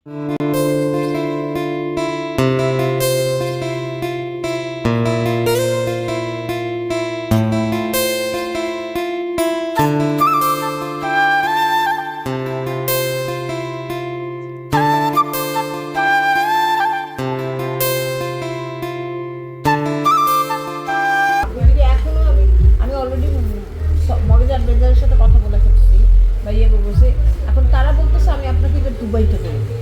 সাথে কথা বলে ফেলছি বা ইয়ে বলছে, এখন তারা বলতেছে আমি আপনাকে এবার দুবাইতে করে দিই,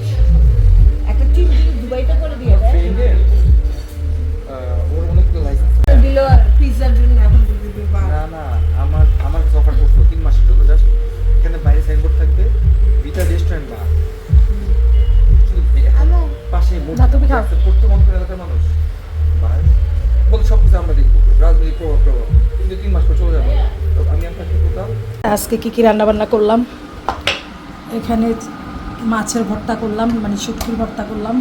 একটা টিম দুবাইতে করে দিয়ে দেয় ওর অনেকগুলো লাইসেন্স দিল আর পিৎজার জন্য এখন না না আমার কাছে অফার করছো 3 মাসের জন্য। জাস্ট এখানে বাইরে সাইনবোর্ড থাকবে ভিটা রেস্টুরেন্ট বা পাশে না, তুমি খাও। পড়তে মন করে এলাকার মানুষ ভাই বল সব কিছু আমরা দেখবো, রাজনীতি প্রভাব কিন্তু 3 মাস পর চলে যাবে। তো আমি আপনাকে বলতাম আজকে কি রান্না বান্না করলাম। এখানে মাছের ভর্তা করলাম, মানে শুটকির ভর্তা করলাম।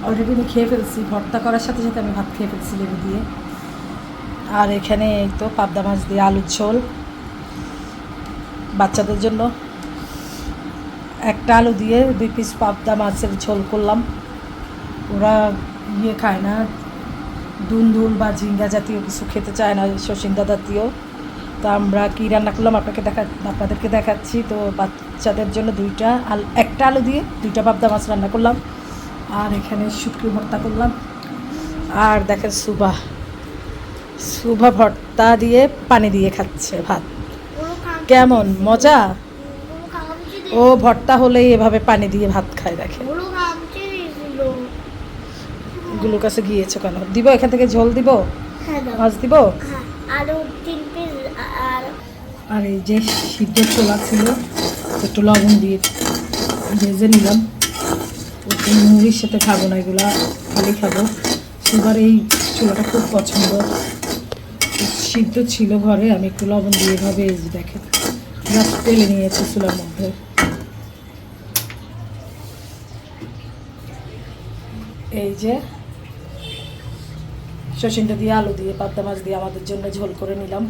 অলরেডি আমি খেয়ে ফেলছি, ভর্তা করার সাথে সাথে আমি ভাত খেয়ে ফেলছি লেবু দিয়ে। আর এখানে এই তো পাবদা মাছ দিয়ে আলুর ঝোল, বাচ্চাদের জন্য একটা আলু দিয়ে 2 পিস পাবদা মাছের ঝোল করলাম। ওরা ইয়ে খায় না, দুল বা ঝিঙ্গা জাতীয় কিছু খেতে চায় না, শশিন্দা জাতীয়। তো আমরা কী রান্না করলাম আপনাদেরকে দেখাচ্ছি। তো বাচ্চাদের জন্য একটা আলু দিয়ে 2টা পাবদা মাছ রান্না করলাম। আর এখানে শুটকি ভর্তা করলাম। আর দেখেন সুভা ভর্তা দিয়ে পানি দিয়ে খাচ্ছে ভাত। কেমন মজা! ও ভর্তা হলেই এভাবে পানি দিয়ে ভাত খায়। দেখেন গুলোর কাছে গিয়েছো কেন? দিব এখান থেকে ঝোল দিব, মাছ দিব। আর এই যে সিদ্ধ ছোলা ছিল, একটু লবণ দিয়ে ভেজে নিলাম। মুড়ির সাথে খাবো না, এগুলা খালি খাবো। সুগার এই ছোলাটা খুব পছন্দ। সিদ্ধ ছিল ঘরে, আমি একটু লবণ দিয়ে এভাবে এই যে দেখেন জাস্ট তেলে নিয়েছি চুলার মধ্যে। এই যে শশিনটা দিয়ে আলু দিয়ে পাবদা মাছ দিয়ে আমাদের জন্য ঝোল করে নিলাম।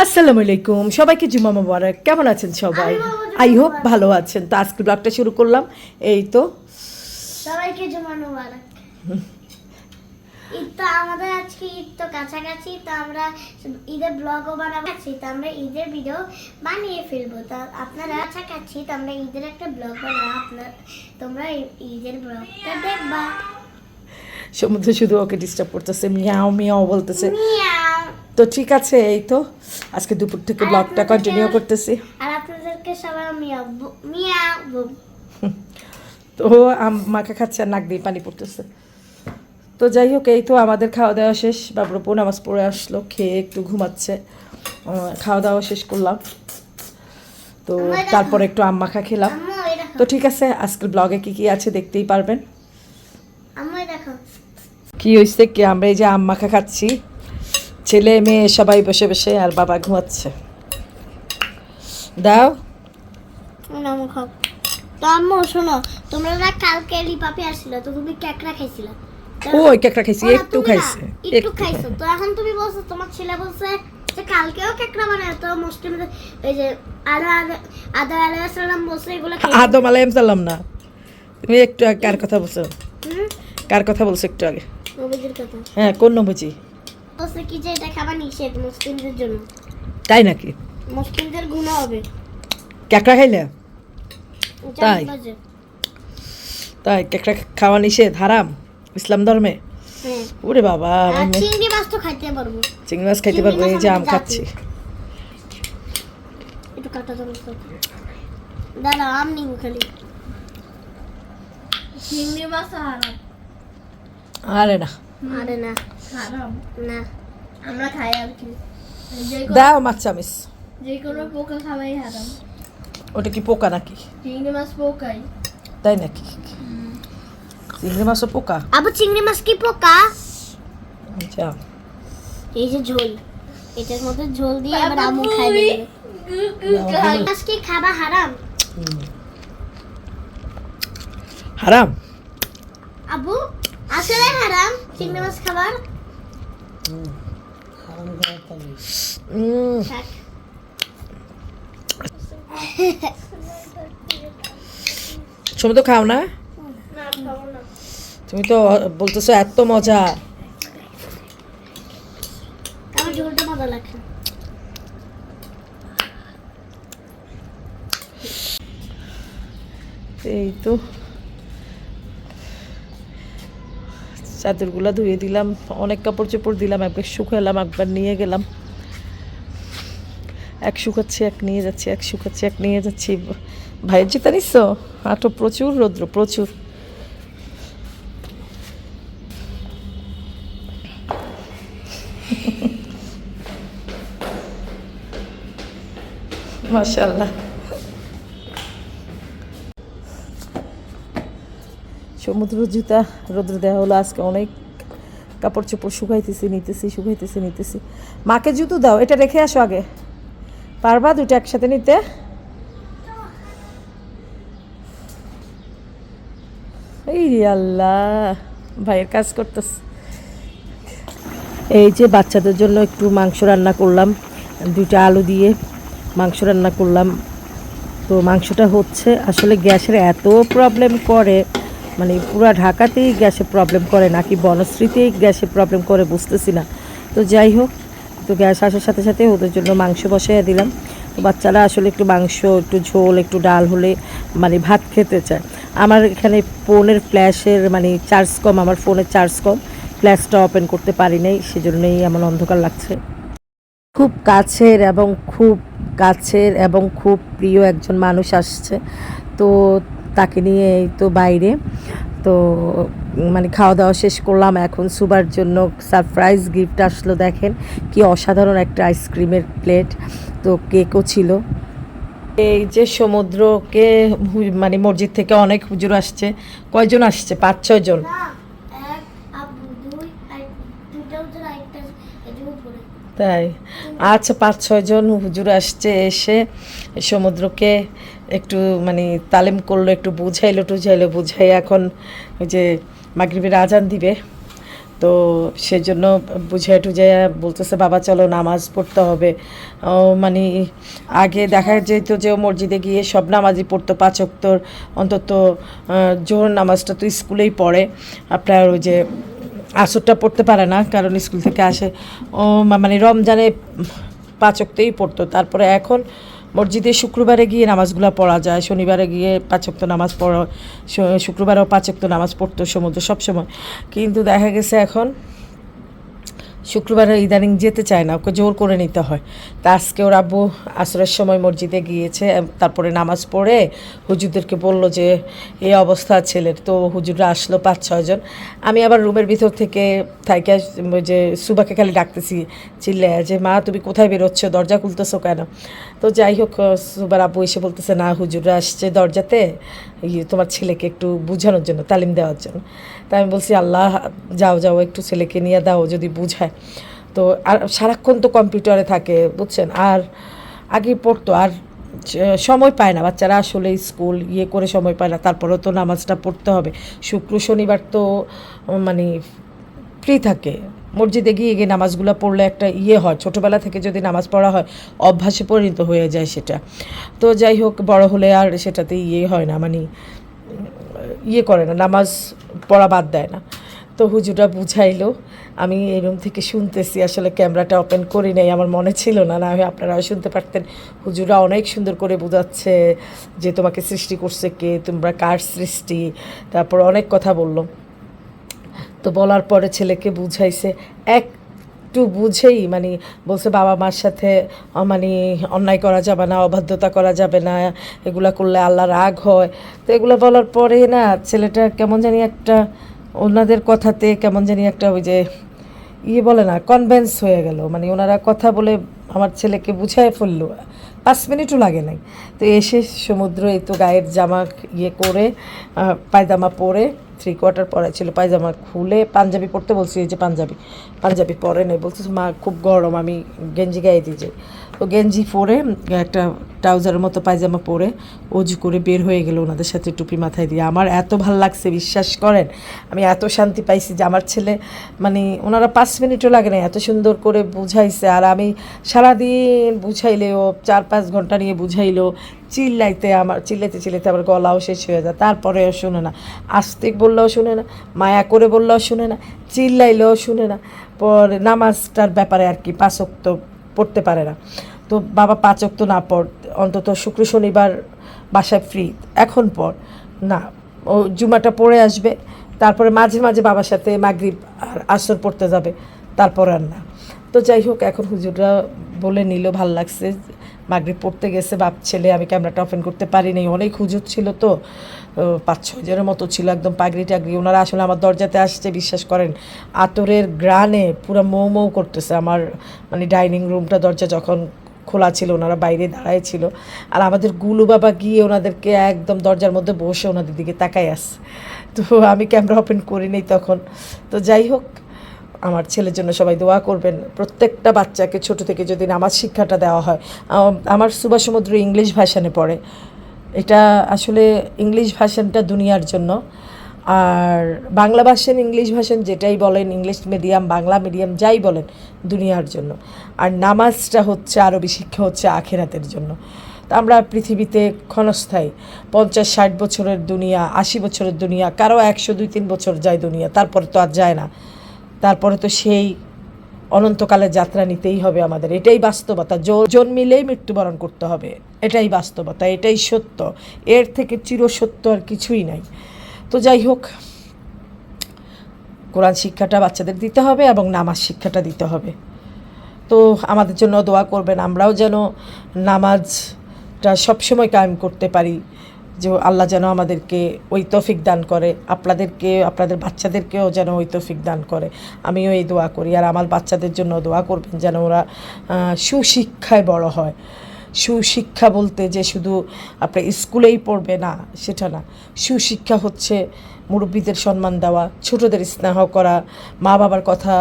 আসসালামু আলাইকুম, সবাইকে জুমা মোবারক। কেমন আছেন সবাই? আই হোপ ভালো আছেন। তো আজকে ব্লগটা শুরু করলাম। এই তো সবাইকে জুমা মোবারক। ঈদ তো আমাদের আজকে ঈদ তো কাছাকাছি, তো আমরা ঈদের ব্লগও বানাবো। তো আমরা ঈদের ভিডিও বানিয়ে ফেলবো। তো আপনারা কাছাকাছি, তো আমরা ঈদের একটা ব্লগ বানাবো, তোমরা ঈদের ব্লগটা দেখবা। সমুদ্র শুধু ওকে ডিস্টার্ব করতেছে, মিয়াও মিয়াও বলতেছে। মিয়াও। তো ঠিক আছে, এই তো আজকে দুপুর থেকে ব্লগটা কন্টিনিউ করতেছি। আর আপনাদেরকে সবাই মিয়াও মিয়াও। তো মাকে খাচ্ছে আর নাক দিয়ে পানি পড়তেছে। তো যাই হোক, এই তো আমাদের খাওয়া দাওয়া শেষ। বাবুরপু নামাজ পড়ে আসলো, খেয়ে একটু ঘুমাচ্ছে। খাওয়া দাওয়া শেষ করলাম, তো তারপর একটু আম্মাখা খেলাম। তো ঠিক আছে, আজকের ব্লগে কি আছে দেখতেই পারবেন। কি হয়েছে কি, আমরা এই যে আম্মাখা খাচ্ছি, ছেলে মেয়ে সবাই বসে বসে, আর বাবা ঘুমাচ্ছে। দাও তো আম্মু শোনো, তোমরা না কালকে লিপাপি আসছিল, তো তুমি কেকড়া খাইছিলা। ওই কেকড়া খাইছি, একটু খাইছে, একটু খাইছো। তো এখন তুমি বলছো, তোমার ছেলে বলছে যে কালকেও কেকড়া বানায়। তো মুসলিমদের এই যে আদম আলাইহিস সালাম বলছে এগুলো খাইছে। আদম আলাইহিস সালাম না, তুমি একটু আগে কার কথা বলছো? কার কথা বলছো একটু আগে? নবীজির কথা। হ্যাঁ, কোন নবীজি? বলছে কি যে এটা খাবার নিষেধ মুসলিমদের জন্য। তাই নাকি? মুসলিমদের গুনাহ হবে কেকড়া খাইলে? তাই? বাজে। তাই কেকড়া খাওয়া নিষেধ, হারাম ইসলাম ধর্মে? হ্যাঁ। ওরে বাবা, আর চিংড়ি মাছ তো খাইতে পারবো। চিংড়ি মাছ খাইতে পারবো। এই যে আম খাচ্ছি। একটু কাটা চামচ দাদা, আম নিব খালি। চিংড়ি মাছ হারাম। আরে না, আরে না হারাম না, আমরা খাই আর কি। দাও মাছ চামিচ। যে কোনো পোকা খাওয়াই হারাম। ওটা কি পোকা নাকি? চিংড়ি মাছ পোকাই। তাই নাকি? চিংড়ি মাছও পোকা? আবার চিংড়ি মাছ কি পোকা? আচ্ছা, এই যে ঝোল, এটার মধ্যে ঝোল দিয়ে আবার আমু খাই দিবে। মাছ কি খাবা হারাম? হারাম? আবু আসলে হারাম চিংড়ি মাছ খাবার। থাক। তুমি তো খাও না, না খাবো না। তুমি তো বলতেছো এত মজা। আমার ঝোলটা মজা লাগছে। এই তো চাদরগুলো ধুয়ে দিলাম, অনেক কাপড় চোপড় দিলাম, একবার শুকালাম, একবার নিয়ে গেলাম, এক শুকাচ্ছি এক নিয়ে যাচ্ছি, এক শুকাচ্ছি এক নিয়ে যাচ্ছি। ভাইয়ের জুতা নিচ্ছ? আটো প্রচুর রৌদ্র, প্রচুর। মাশাআল্লাহ। সমুদ্র জুতা রৌদ্র দেওয়া হলো আজকে, অনেক কাপড় চোপড় শুকাইতেছি নিতেছি, শুকাইতেছি নিতেছি। মাকে জুতো দাও, এটা রেখে আসো আগে, পারবা দুটো একসাথে নিতে? এই রে আল্লাহ, ভাইয়ের কাজ করতেছে। এই যে বাচ্চাদের জন্য একটু মাংস রান্না করলাম, দুইটা আলু দিয়ে মাংস রান্না করলাম। তো মাংসটা হচ্ছে, আসলে গ্যাসের এত প্রবলেম করে, মানে পুরা ঢাকাতেই গ্যাসের প্রবলেম করে নাকি বনশ্রীতেই গ্যাসের প্রবলেম করে বুঝতেছি না। তো যাই হোক, তো গ্যাস আসার সাথে সাথে ওদের জন্য মাংস বসাইয়া দিলাম। তো বাচ্চারা আসলে একটু মাংস, একটু ঝোল, একটু ডাল হলে মানে ভাত খেতে চায়। আমার এখানে ফোনের ফ্ল্যাশের মানে চার্জ কম, আমার ফোনের চার্জ কম, ফ্ল্যাশটা ওপেন করতে পারি নাই, সেজন্যই এমন অন্ধকার লাগছে। খুব কাছের এবং খুব প্রিয় একজন মানুষ আসছে, তো তাকে নিয়ে এই তো বাইরে। তো মানে খাওয়া দাওয়া শেষ করলাম, এখন সুবার জন্য সারপ্রাইজ গিফট আসলো। দেখেন কি অসাধারণ একটা আইসক্রিমের প্লেট, তো কেকও ছিল। এই যে সমুদ্রকে মানে মসজিদ থেকে অনেক হুজুর আসছে। কয়জন আসছে? 5-6 জন। না, এক আবু দুই আর দুইটা উত্তর আরেকটা এর উপরে। তাই আচ্ছা, 5-6 জন হুজুর আসছে, এসে সমুদ্রকে একটু মানে তালিম করলো, একটু বুঝাইলো বুঝাই এখন ওই যে মাগরিবের আজান দিবে, তো সেজন্য বুঝাই টুঝাইয়া বলতেছে বাবা চলো নামাজ পড়তে হবে। মানে আগে দেখা যেত যে মসজিদে গিয়ে সব নামাজই পড়তো, 5 ওয়াক্তর অন্তত। জোহর নামাজটা তো স্কুলেই পড়ে, আপনার ওই যে আসরটা পড়তে পারে না কারণ স্কুল থেকে আসে। মানে রমজানে 5 ওয়াক্তেই পড়তো। তারপরে এখন মসজিদে শুক্রবারে গিয়ে নামাজগুলো পড়া যায়, শনিবারে গিয়ে 5 ওয়াক্ত নামাজ পড়া, শুক্রবারেও 5 ওয়াক্ত নামাজ পড়তো সমুদ্র সবসময়। কিন্তু দেখা গেছে এখন শুক্রবারে ইদানিং যেতে চায় না, ওকে জোর করে নিতে হয়। তা আজকে ওর আব্বু আসরের সময় মসজিদে গিয়েছে, তারপরে নামাজ পড়ে হুজুরদেরকে বললো যে এই অবস্থা ছেলের। তো হুজুররা আসলো 5-6 জন। আমি আবার রুমের ভিতর থেকে থাইকে যে সুবাকে খালি ডাকতেছি চিল্লে যে মা তুমি কোথায় বেরোচ্ছ, দরজা খুলতেছো কেন? তো যাই হোক, সুবার আব্বু এসে বলতেছে না হুজুররা আসছে দরজাতে তোমার ছেলেকে একটু বোঝানোর জন্য, তালিম দেওয়ার জন্য। তাই আমি বলছি আল্লাহ যাও একটু ছেলেকে নিয়ে দাও যদি বুঝায়। তো আর সারাক্ষণ তো কম্পিউটারে থাকে বুঝছেন, আর আগে পড়তো, আর সময় পায় না বাচ্চারা, আসলে স্কুল করে সময় পায় না। তারপরেও তো নামাজটা পড়তে হবে, শুক্র শনিবার তো মানে ফ্রি থাকে। মসজিদে গিয়ে নামাজগুলো পড়লে একটা হয়, ছোটোবেলা থেকে যদি নামাজ পড়া হয় অভ্যাসে পরিণত হয়ে যায় সেটা। তো যাই হোক, বড় হলে আর সেটাতে হয় না, মানে করে না, নামাজ পড়া বাদ দেয় না। তো হুজুরা বুঝাইলো, আমি এই রুম থেকে শুনতেছি, আসলে ক্যামেরাটা ওপেন করি নাই, আমার মনে ছিল না, না হয় আপনারাও শুনতে পারতেন। হুজুরা অনেক সুন্দর করে বোঝাচ্ছে যে তোমাকে সৃষ্টি করছে কে, তোমরা কার সৃষ্টি, তারপর অনেক কথা বললো। তো বলার পরে ছেলেকে বুঝাইছে, একটু বুঝেই মানে বলছে বাবা মার সাথে মানে অন্যায় করা যাবে না, অবাধ্যতা করা যাবে না, এগুলা করলে আল্লাহ রাগ হয়। তো এগুলো বলার পরে না ছেলেটা কেমন জানি একটা ওনাদের কথাতে কেমন জানি একটা ওই যে বলে না কনভিন্স হয়ে গেল, মানে ওনারা কথা বলে আমার ছেলেকে বুঝায় ফেললো, 5 মিনিটও লাগে নাই। তো এসে সমুদ্র এই তো গায়ের জামা করে পায়জামা পরে, 3/4 পরা ছিল, পায়জামা খুলে পাঞ্জাবি পরতে বলছি, এই যে পাঞ্জাবি পরে নেই, বলতেছে মা খুব গরম, আমি গেঞ্জি গায়ে দিয়ে যাই। তো গেঞ্জি পরে একটা ট্রাউজারের মতো পায়জামা পরে অজু করে বের হয়ে গেল ওনাদের সাথে টুপি মাথায় দিয়ে। আমার এত ভাল লাগছে, বিশ্বাস করেন, আমি এত শান্তি পাইছি যে আমার ছেলে মানে ওনারা 5 মিনিটও লাগে না, এত সুন্দর করে বুঝাইছে। আর আমি সারাদিন বুঝাইলেও 4-5 ঘন্টা নিয়ে বুঝাইলেও চিল্লাইতে আমার গলাও শেষ হয়ে যায়, তারপরেও শুনে না। আস্তে বললেও শুনে না, মায়া করে বললেও শুনে না, চিল্লাইলেও শুনে না। পরে নামাজটার ব্যাপারে আর কি 5 ওয়াক্ত পড়তে পারে না। তো বাবা 5 ওয়াক্ত না পড়, অন্তত শুক্র শনিবার বাসায় ফ্রি, এখন পর না, ও জুমাটা পড়ে আসবে, তারপরে মাঝে মাঝে বাবার সাথে মাগরিব আর আসর পড়তে যাবে, তারপর আর না। তো যাই হোক, এখন হুজুররা বলে নিল, ভাল লাগছে। মাগরিব পড়তে গেছে বাপ ছেলে, আমি ক্যামেরাটা ওপেন করতে পারিনি, অনেক হুজুর ছিল তো, 5-6 জনের মতো ছিল, একদম পাগড়ি টাগড়ি। ওনারা আসলে আমার দরজাতে আসছে, বিশ্বাস করেন আতরের গ্রানে পুরো মৌ মৌ করতেছে। আমার মানে ডাইনিং রুমটা দরজা যখন খোলা ছিল, ওনারা বাইরে দাঁড়ায় ছিল, আর আমাদের গুলু বাবা গিয়ে ওনাদেরকে একদম দরজার মধ্যে বসে ওনাদের দিকে তাকাই আসছে। তো আমি ক্যামেরা ওপেন করিনি তখন। তো যাই হোক, আমার ছেলের জন্য সবাই দোয়া করবেন। প্রত্যেকটা বাচ্চাকে ছোট থেকে যদি নামাজ শিক্ষাটা দেওয়া হয়, আমার সুভাষ সমুদ্র ইংলিশ ভার্সানে পড়ে, এটা আসলে ইংলিশ ভার্সানটা দুনিয়ার জন্য, আর বাংলা ভার্সান ইংলিশ ভার্সান যেটাই বলেন, ইংলিশ মিডিয়াম বাংলা মিডিয়াম যাই বলেন, দুনিয়ার জন্য। আর নামাজটা হচ্ছে আরবি শিক্ষা হচ্ছে আখিরাতের জন্য। তো আমরা পৃথিবীতে ক্ষণস্থায়ী, 50-60 বছরের দুনিয়া, 80 বছরের দুনিয়া, কারো 100-2-3 বছর যায় দুনিয়া, তারপরে তো আর যায় না, তারপরে তো সেই অনন্তকালের যাত্রা নিতেই হবে আমাদের। এটাই বাস্তবতা, জন্মিলেই মৃত্যুবরণ করতে হবে, এটাই বাস্তবতা, এটাই সত্য, এর থেকে চিরসত্য আর কিছুই নাই। তো যাই হোক, কোরআন শিক্ষাটা বাচ্চাদের দিতে হবে এবং নামাজ শিক্ষাটা দিতে হবে। তো আমাদের জন্য দোয়া করবেন, আমরাও যেন নামাজটা সবসময় কায়েম করতে পারি, যে আল্লাহ যেন আমাদেরকে ওই তৌফিক দান করে, আপনাদের বাচ্চাদেরকেও যেন ওই তৌফিক দান করে। আমিও এই দোয়া করি। আর আমার বাচ্চাদের জন্য দোয়া করবেন যেন ওরা সুশিক্ষায় বড় হয়। সুশিক্ষা বলতে যে শুধু আপনার স্কুলেই পড়বে না, সেটা না। সুশিক্ষা হচ্ছে মুরব্বীদের সম্মান দেওয়া, ছোটদের স্নেহ করা, মা বাবার কথা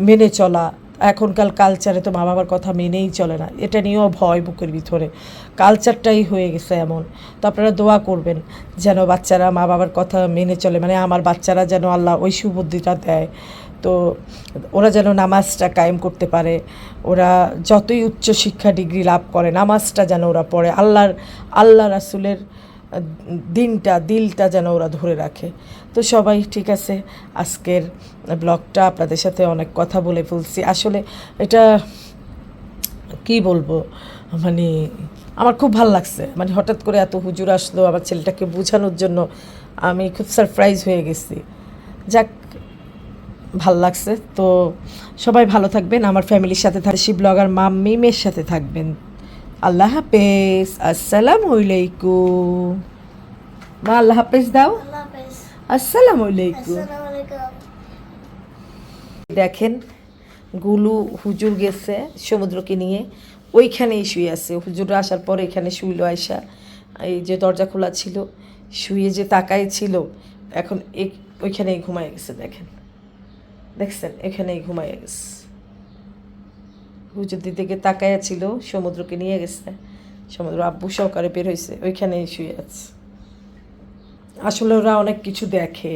মেনে চলা। এখনকার কালচারে তো মা বাবার কথা মেনেই চলে না, এটা নিয়েও ভয় বুকের ভিতরে, কালচারটাই হয়ে গেছে এমন। তো আপনারা দোয়া করবেন যেন বাচ্চারা মা বাবার কথা মেনে চলে, মানে আমার বাচ্চারা যেন আল্লাহ ওই সুবুদ্ধিটা দেয়, তো ওরা যেন নামাজটা কায়েম করতে পারে। ওরা যতই উচ্চ শিক্ষা ডিগ্রি লাভ করে, নামাজটা যেন ওরা পড়ে, আল্লাহ রাসূলের দিলটা যেন ওরা ধরে রাখে। তো সবাই ঠিক আছে, আজকের ব্লগটা আপনাদের সাথে অনেক কথা বলে ফেলছি। আসলে এটা কি বলবো, মানে আমার খুব ভালো লাগছে, মানে হঠাৎ করে এত হুজুর আসলো আমার ছেলেটাকে বোঝানোর জন্য, আমি খুব সারপ্রাইজ হয়ে গেছি। যাক, ভাল লাগছে। তো সবাই ভালো থাকবেন, আমার ফ্যামিলির সাথে থাকবেন, ব্লগার মাম্মিমের সাথে থাকবেন। আল্লাহ হাফেজ, আসসালামু আলাইকুম। মা আল্লাহ হাফেজ দাও। আল্লাহ হাফেজ। আসসালামু আলাইকুম। আসসালামু আলাইকুম। দেখেন, গুলু হুজুর গেছে সমুদ্রকে নিয়ে, ওইখানেই শুয়ে আছে। হুজুর আসার পর এখানে শুইল আয়সা, এই যে দরজা খোলা ছিল, শুয়ে যে তাকায় ছিল, এখন ওইখানেই ঘুমায় গেছে। দেখছেন, এখানেই ঘুমায় গেছে। হুজুর দিদিকে তাকায়া ছিল, সমুদ্রকে নিয়ে গেছে, সমুদ্র আব্বু সহকারে বের হয়েছে, ওইখানেই শুয়ে আছে। আসলে ওরা অনেক কিছু দেখে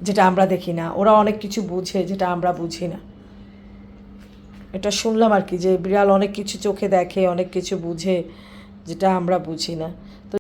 যেটা আমরা দেখি না, ওরা অনেক কিছু বুঝে যেটা আমরা বুঝি না। এটা শুনলাম আর কি, যে বিড়াল অনেক কিছু চোখে দেখে, অনেক কিছু বুঝে যেটা আমরা বুঝি না।